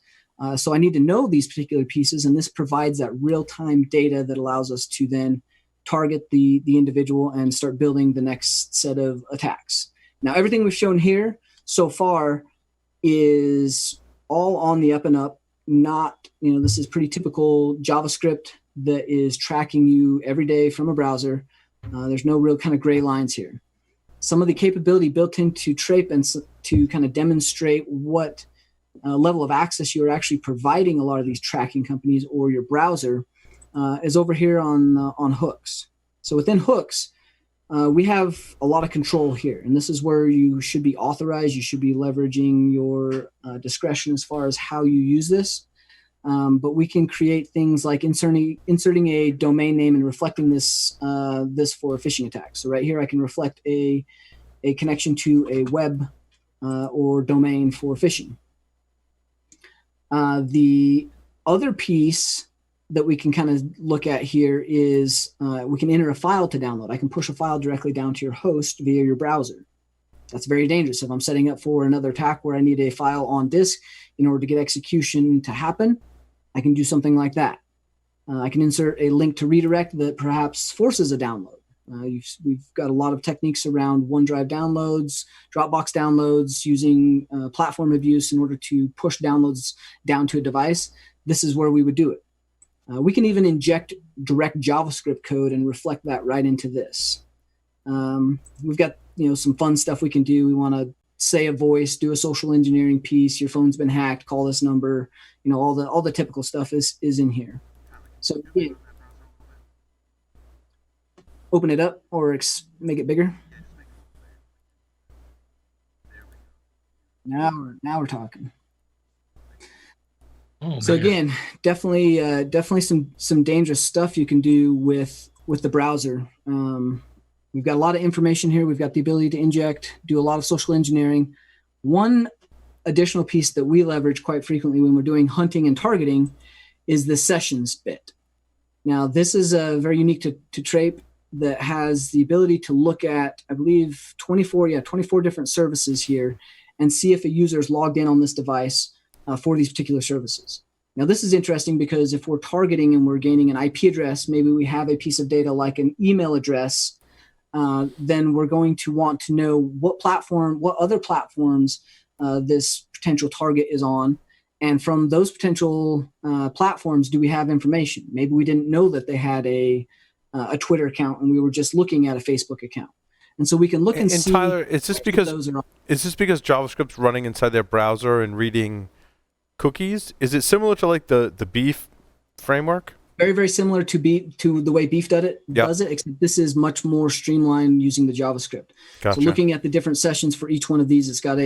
So I need to know these particular pieces, and this provides that real-time data that allows us to then target the individual and start building the next set of attacks. Now, everything we've shown here so far is all on the up and up. Not, this is pretty typical JavaScript that is tracking you every day from a browser. There's no real kind of gray lines here. Some of the capability built into Trape and to kind of demonstrate what level of access you're actually providing a lot of these tracking companies or your browser is over here on hooks. So within hooks, we have a lot of control here, and this is where you should be authorized. You should be leveraging your discretion as far as how you use this. But we can create things like inserting a domain name and reflecting this for a phishing attack. So right here, I can reflect a connection to a web or domain for phishing. The other piece that we can kind of look at here is we can enter a file to download. I can push a file directly down to your host via your browser. That's very dangerous. If I'm setting up for another attack where I need a file on disk in order to get execution to happen, I can do something like that. I can insert a link to redirect that perhaps forces a download. We've got a lot of techniques around OneDrive downloads, Dropbox downloads, using platform abuse in order to push downloads down to a device. This is where we would do it. We can even inject direct JavaScript code and reflect that right into this. We've got some fun stuff we can do. We want to say a voice, do a social engineering piece. Your phone's been hacked. Call this number. All the typical stuff is in here. So yeah. Open it up or make it bigger. Now we're talking. Oh, so man. again, definitely some dangerous stuff you can do with the browser. We've got a lot of information here. We've got the ability to inject, do a lot of social engineering. One additional piece that we leverage quite frequently when we're doing hunting and targeting is the sessions bit. Now, this is very unique to Trape, that has the ability to look at, I believe, 24 different services here and see if a user is logged in on this device for these particular services. Now, this is interesting because if we're targeting and we're gaining an IP address, maybe we have a piece of data like an email address, then we're going to want to know what other platforms this potential target is on. And from those potential platforms, do we have information? Maybe we didn't know that they had a Twitter account and we were just looking at a Facebook account. And so we can look and see. Tyler, is this because JavaScript's running inside their browser and reading cookies? Is it similar to like the Beef framework? Very, very similar to the way Beef does it, except this is much more streamlined using the JavaScript. Gotcha. So looking at the different sessions for each one of these, it's got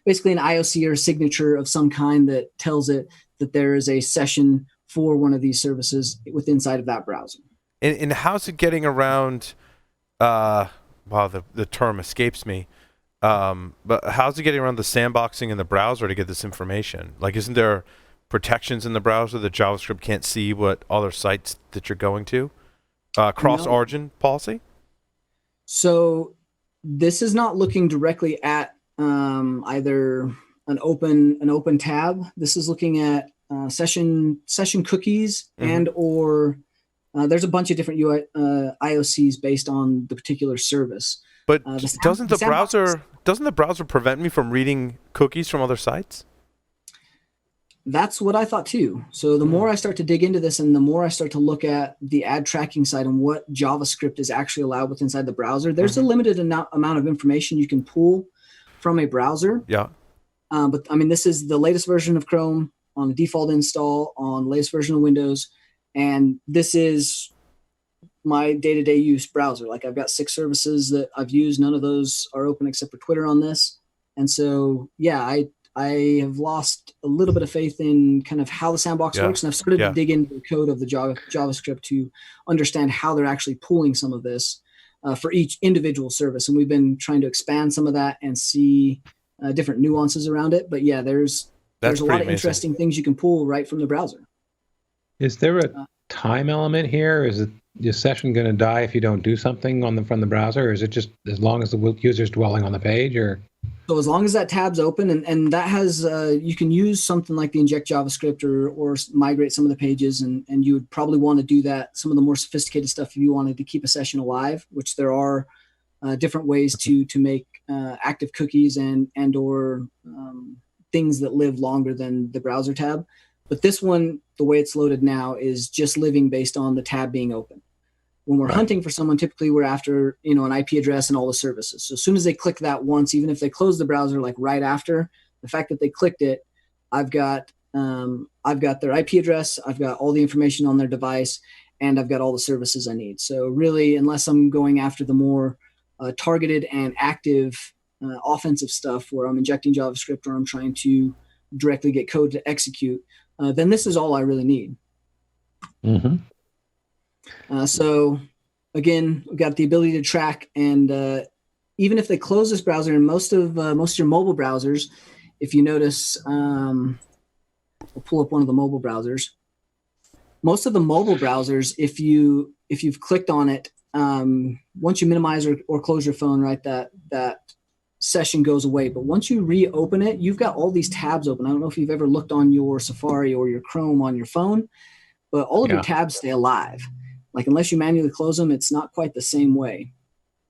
basically an IOC or a signature of some kind that tells it that there is a session for one of these services inside of that browser. And how's it getting around? The term escapes me. But how's it getting around the sandboxing in the browser to get this information? Like, isn't there protections in the browser that JavaScript can't see what other sites that you're going to? Cross-origin policy? So this is not looking directly at either an open tab. This is looking at session cookies and or there's a bunch of different IOCs based on the particular service. But doesn't the browser prevent me from reading cookies from other sites? That's what I thought too. So the more I start to dig into this and the more I start to look at the ad tracking side and what JavaScript is actually allowed with inside the browser, there's a limited amount of information you can pull from a browser. Yeah. But I mean, this is the latest version of Chrome on the default install on the latest version of Windows. And this is my day-to-day use browser. Like, I've got 6 services that I've used. None of those are open except for Twitter on this. And so, yeah, I have lost a little bit of faith in kind of how the sandbox works. And I've started to dig into the code of the JavaScript to understand how they're actually pulling some of this for each individual service. And we've been trying to expand some of that and see different nuances around it. But yeah, there's a lot of interesting things you can pull right from the browser. Is there a time element here? Is your session going to die if you don't do something from the browser? Or is it just as long as the user's dwelling on the page? Or so as long as that tab's open, and that has you can use something like the inject JavaScript or migrate some of the pages, and you would probably want to do that. Some of the more sophisticated stuff, if you wanted to keep a session alive, which there are different ways to make active cookies and or things that live longer than the browser tab. But this one, the way it's loaded now, is just living based on the tab being open. When we're hunting for someone, typically we're after an IP address and all the services. So as soon as they click that once, even if they close the browser like right after, the fact that they clicked it, I've got their IP address, I've got all the information on their device, and I've got all the services I need. So really, unless I'm going after the more targeted and active offensive stuff where I'm injecting JavaScript or I'm trying to directly get code to execute, then this is all I really need. So again, we've got the ability to track, and even if they close this browser, in most of your mobile browsers, if you notice, we'll pull up one of the mobile browsers. Most of the mobile browsers, if you've clicked on it, once you minimize or close your phone, right, that session goes away. But once you reopen it, you've got all these tabs open. I don't know if you've ever looked on your Safari or your Chrome on your phone, but all of your Yeah. tabs stay alive. Like unless you manually close them, it's not quite the same way.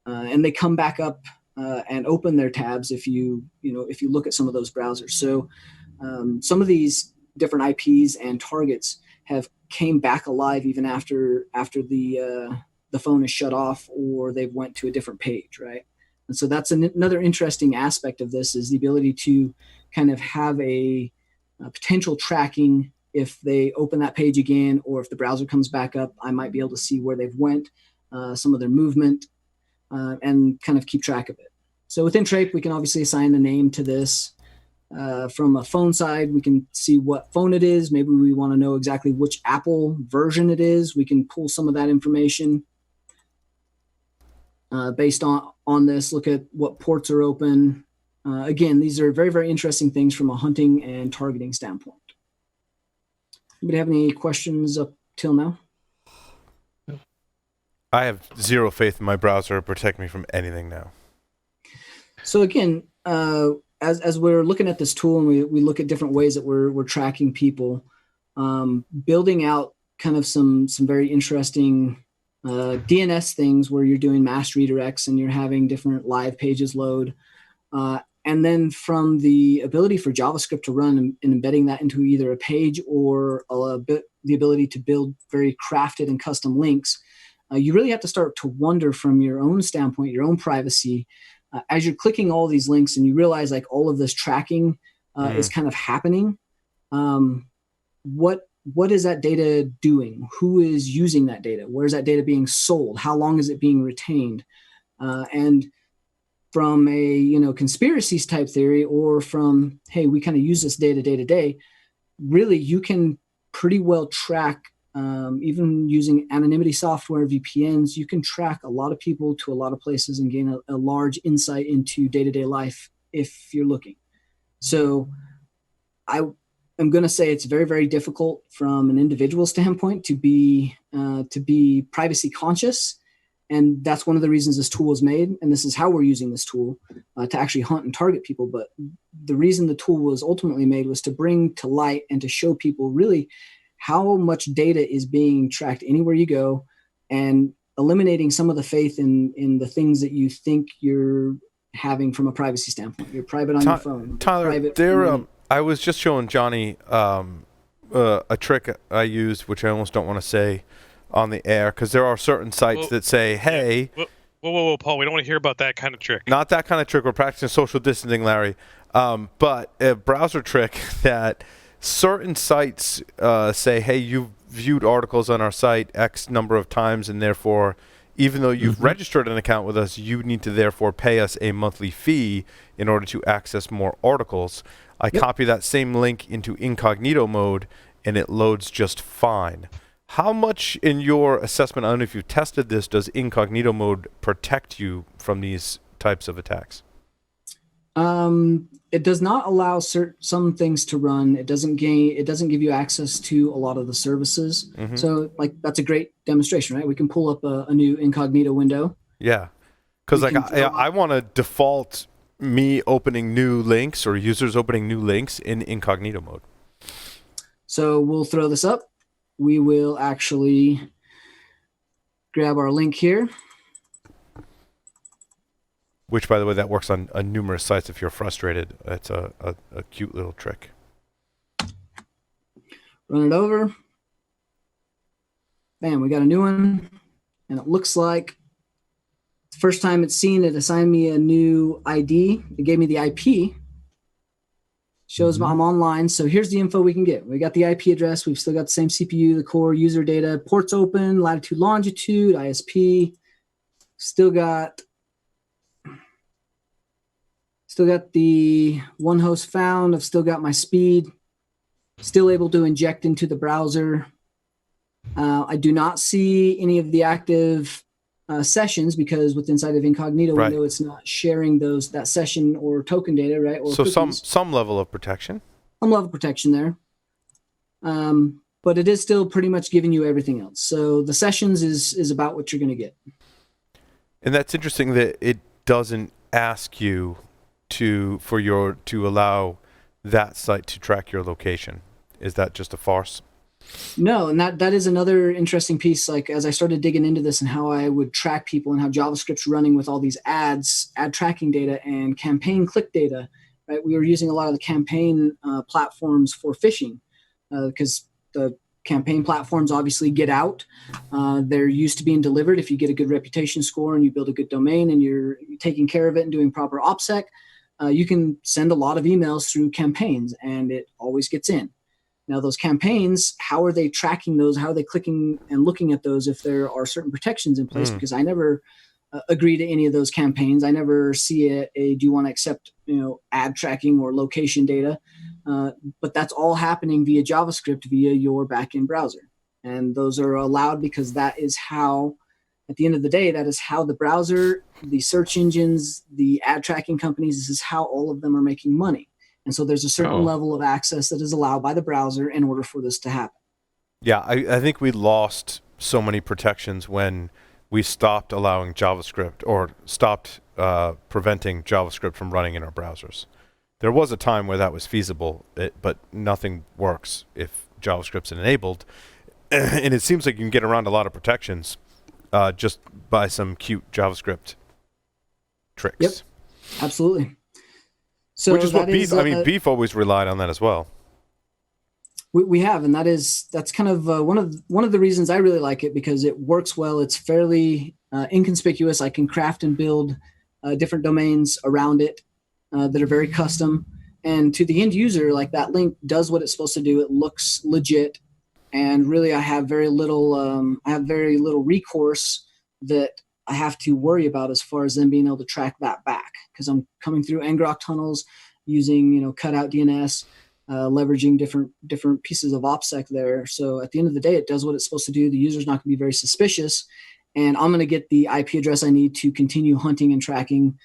And they come back up and open their tabs if you look at some of those browsers. So some of these different IPs and targets have came back alive even after the phone is shut off or they've went to a different page, right? And so that's another interesting aspect of this, is the ability to kind of have a potential tracking. If they open that page again, or if the browser comes back up, I might be able to see where they've went, some of their movement, and kind of keep track of it. So within Trape, we can obviously assign a name to this. From a phone side, we can see what phone it is. Maybe we want to know exactly which Apple version it is. We can pull some of that information based on this. Look at what ports are open. Again, these are very, very interesting things from a hunting and targeting standpoint. Anybody have any questions up till now? I have zero faith in my browser to protect me from anything now. So again, as we're looking at this tool and we look at different ways that we're tracking people, building out kind of some very interesting DNS things where you're doing mass redirects and you're having different live pages load. And then from the ability for JavaScript to run and embedding that into either a page or the ability to build very crafted and custom links, you really have to start to wonder from your own standpoint, your own privacy, as you're clicking all these links and you realize like all of this tracking is kind of happening. What is that data doing? Who is using that data? Where is that data being sold? How long is it being retained? And from a conspiracies type theory, or from, hey, we kind of use this data day to day, really you can pretty well track, even using anonymity software, VPNs, you can track a lot of people to a lot of places and gain a large insight into day-to-day life if you're looking. So I'm going to say it's very, very difficult from an individual standpoint to be privacy conscious. And that's one of the reasons this tool was made. And this is how we're using this tool to actually hunt and target people. But the reason the tool was ultimately made was to bring to light and to show people really how much data is being tracked anywhere you go, and eliminating some of the faith in the things that you think you're having from a privacy standpoint. You're private on your phone. Tyler, I was just showing Johnny a trick I used, which I almost don't want to say on the air, because there are certain sites that say, hey... Whoa, Paul, we don't want to hear about that kind of trick. Not that kind of trick. We're practicing social distancing, Larry. But a browser trick that certain sites say, hey, you've viewed articles on our site X number of times, and therefore, even though you've registered an account with us, you need to therefore pay us a monthly fee in order to access more articles. I copy that same link into incognito mode, and it loads just fine. How much, in your assessment, I don't know if you've tested this, does incognito mode protect you from these types of attacks? It does not allow some things to run. It doesn't give you access to a lot of the services. So like that's a great demonstration, right? We can pull up a new incognito window. Yeah. Because like I want to default me opening new links or users opening new links in incognito mode. So we'll throw this up. We will actually grab our link here. Which, by the way, that works on numerous sites if you're frustrated. It's a cute little trick. Run it over. Bam, we got a new one. And it looks like the first time it's seen, it assigned me a new ID. It gave me the IP. Shows I'm online. So here's the info we can get. We got the IP address. We've still got the same CPU, the core user data, ports open, latitude, longitude, ISP. Still got the one host found. I've still got my speed. Still able to inject into the browser. I do not see any of the active sessions because with inside of incognito window, it's not sharing that session or token data, right? Or so cookies. some level of protection. Some level of protection there. But it is still pretty much giving you everything else. So the sessions is about what you're going to get. And that's interesting that it doesn't ask you to allow that site to track your location. Is that just a farce? No, and that is another interesting piece. Like as I started digging into this and how I would track people and how JavaScript's running with all these ads, ad tracking data, and campaign click data, right? We were using a lot of the campaign platforms for phishing because the campaign platforms obviously get out. They're used to being delivered. If you get a good reputation score and you build a good domain and you're taking care of it and doing proper OPSEC, you can send a lot of emails through campaigns and it always gets in. Now, those campaigns, how are they tracking those? How are they clicking and looking at those if there are certain protections in place? Because I never agree to any of those campaigns. I never see a do you want to accept ad tracking or location data? But that's all happening via JavaScript, via your backend browser. And those are allowed because that is how, at the end of the day, that is how the browser, the search engines, the ad tracking companies, this is how all of them are making money. And so there's a certain level of access that is allowed by the browser in order for this to happen. Yeah, I think we lost so many protections when we stopped allowing JavaScript or stopped preventing JavaScript from running in our browsers. There was a time where that was feasible, but nothing works if JavaScript's enabled. And it seems like you can get around a lot of protections just by some cute JavaScript tricks. Yep, absolutely. So which is what Beef, Beef always relied on that as well. We have, and that's kind of one of the reasons I really like it, because it works well. It's fairly inconspicuous. I can craft and build different domains around it that are very custom. And to the end user, like that link does what it's supposed to do. It looks legit, and really, I have very little recourse that I have to worry about as far as them being able to track that back, because I'm coming through ngrok tunnels using cutout DNS, leveraging different pieces of OPSEC there. So at the end of the day, it does what it's supposed to do. The user's not going to be very suspicious, and I'm going to get the IP address I need to continue hunting and tracking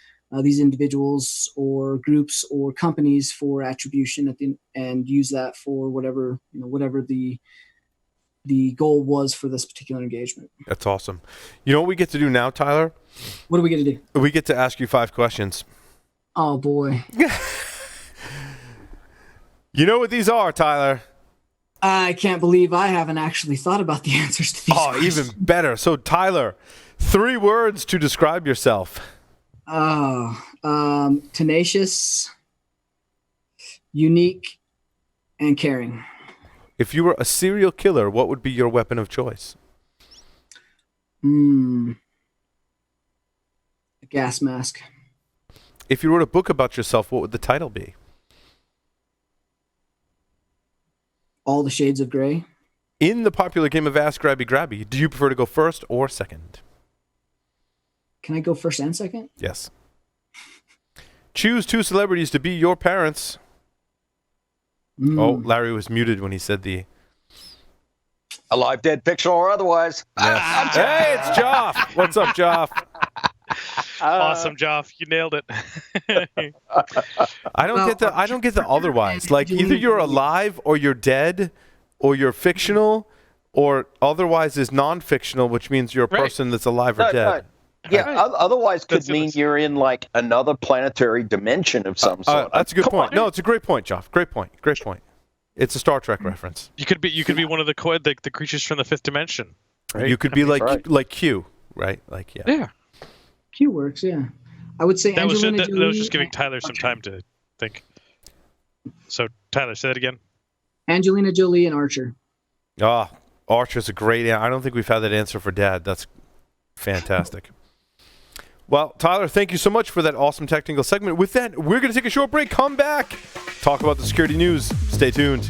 these individuals or groups or companies for attribution and use that for whatever the goal was for this particular engagement. That's awesome. You know what we get to do now, Tyler? What do we get to do? We get to ask you 5 questions. Oh, boy. You know what these are, Tyler? I can't believe I haven't actually thought about the answers to these questions. Even better. So, Tyler, 3 words to describe yourself. Tenacious, unique, and caring. If you were a serial killer, what would be your weapon of choice? A gas mask. If you wrote a book about yourself, what would the title be? All the Shades of Grey. In the popular game of Ask Grabby Grabby, do you prefer to go first or second? Can I go first and second? Yes. Choose 2 celebrities to be your parents. Oh, Larry was muted when he said the... Alive, dead, fictional, or otherwise. Yes. Hey, it's Joff. What's up, Joff? Awesome, Joff. You nailed it. I don't get the otherwise. Like, either you're alive or you're dead or you're fictional, or otherwise is non-fictional, which means you're a person that's alive or dead. Yeah, otherwise could mean you're in like another planetary dimension of some sort. That's a good point. No, it's a great point, Joff. Great point. It's a Star Trek reference. You could be one of the creatures from the 5th dimension. Right? You could be like Q, right? Like Yeah. Q works, yeah. I would say that was Angelina just giving Tyler some time to think. So, Tyler, say that again. Angelina Jolie and Archer. Archer's a great answer. I don't think we've had that answer for Dad. That's fantastic. Well, Tyler, thank you so much for that awesome technical segment. With that, we're going to take a short break. Come back. Talk about the security news. Stay tuned.